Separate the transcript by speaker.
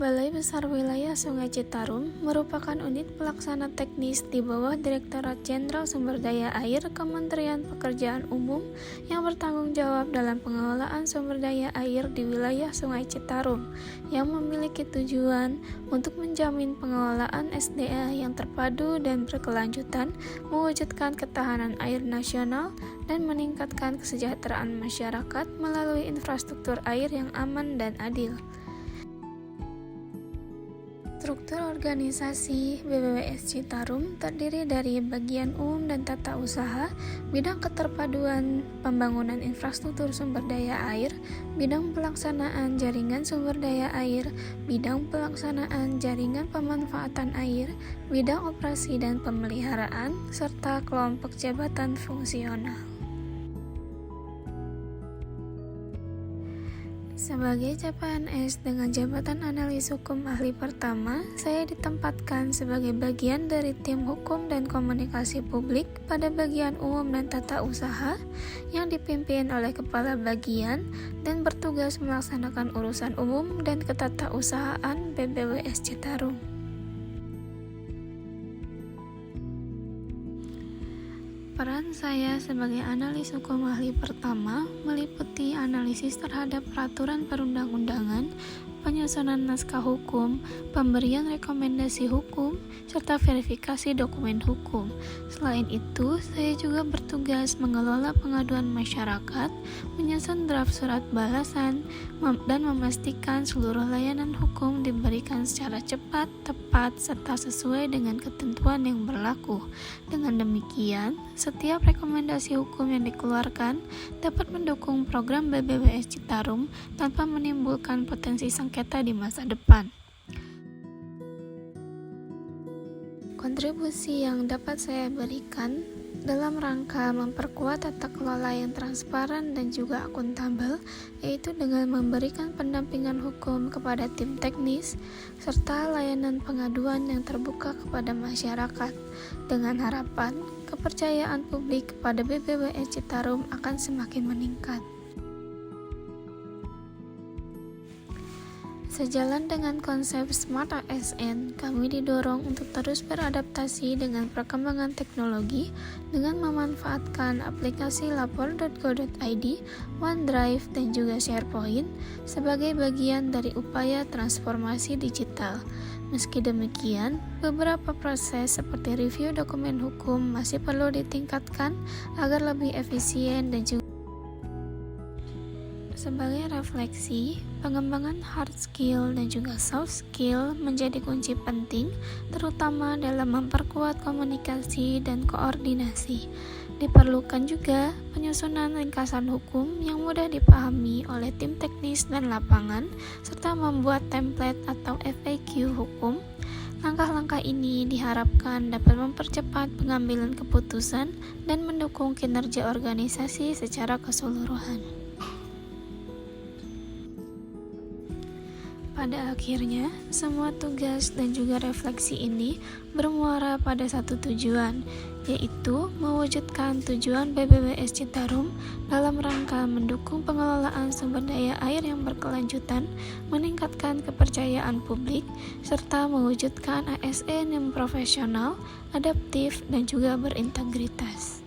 Speaker 1: Balai Besar Wilayah Sungai Citarum merupakan unit pelaksana teknis di bawah Direktorat Jenderal Sumber Daya Air Kementerian Pekerjaan Umum yang bertanggung jawab dalam pengelolaan sumber daya air di wilayah Sungai Citarum, yang memiliki tujuan untuk menjamin pengelolaan SDA yang terpadu dan berkelanjutan, mewujudkan ketahanan air nasional, dan meningkatkan kesejahteraan masyarakat melalui infrastruktur air yang aman dan adil. Struktur organisasi BBWS Citarum terdiri dari bagian umum dan tata usaha, bidang keterpaduan pembangunan infrastruktur sumber daya air, bidang pelaksanaan jaringan sumber daya air, bidang pelaksanaan jaringan pemanfaatan air, bidang operasi dan pemeliharaan, serta kelompok jabatan fungsional. Sebagai CPNS dengan jabatan analis hukum ahli pertama, saya ditempatkan sebagai bagian dari tim hukum dan komunikasi publik pada bagian umum dan tata usaha yang dipimpin oleh kepala bagian dan bertugas melaksanakan urusan umum dan ketatausahaan BBWS Citarum. Peran saya sebagai analis hukum ahli pertama meliputi analisis terhadap peraturan perundang-undangan, penyusunan naskah hukum, pemberian rekomendasi hukum, serta verifikasi dokumen hukum. Selain itu, saya juga bertugas mengelola pengaduan masyarakat, menyusun draft surat balasan, dan memastikan seluruh layanan hukum diberikan secara cepat, tepat, serta sesuai dengan ketentuan yang berlaku. Dengan demikian, setiap rekomendasi hukum yang dikeluarkan dapat mendukung program BBWS Citarum tanpa menimbulkan potensi sengketa di masa depan. Kontribusi yang dapat saya berikan dalam rangka memperkuat tata kelola yang transparan dan juga akuntabel, yaitu dengan memberikan pendampingan hukum kepada tim teknis, serta layanan pengaduan yang terbuka kepada masyarakat, dengan harapan kepercayaan publik kepada BBWS Citarum akan semakin meningkat. Sejalan dengan konsep Smart ASN, kami didorong untuk terus beradaptasi dengan perkembangan teknologi dengan memanfaatkan aplikasi lapor.go.id, OneDrive, dan juga SharePoint sebagai bagian dari upaya transformasi digital. Meski demikian, beberapa proses seperti review dokumen hukum masih perlu ditingkatkan agar lebih efisien dan juga sebagai refleksi, pengembangan hard skill dan juga soft skill menjadi kunci penting, terutama dalam memperkuat komunikasi dan koordinasi. Diperlukan juga penyusunan ringkasan hukum yang mudah dipahami oleh tim teknis dan lapangan, serta membuat template atau FAQ hukum. Langkah-langkah ini diharapkan dapat mempercepat pengambilan keputusan dan mendukung kinerja organisasi secara keseluruhan. Pada akhirnya, semua tugas dan juga refleksi ini bermuara pada satu tujuan, yaitu mewujudkan tujuan BBWS Citarum dalam rangka mendukung pengelolaan sumber daya air yang berkelanjutan, meningkatkan kepercayaan publik, serta mewujudkan ASN yang profesional, adaptif, dan juga berintegritas.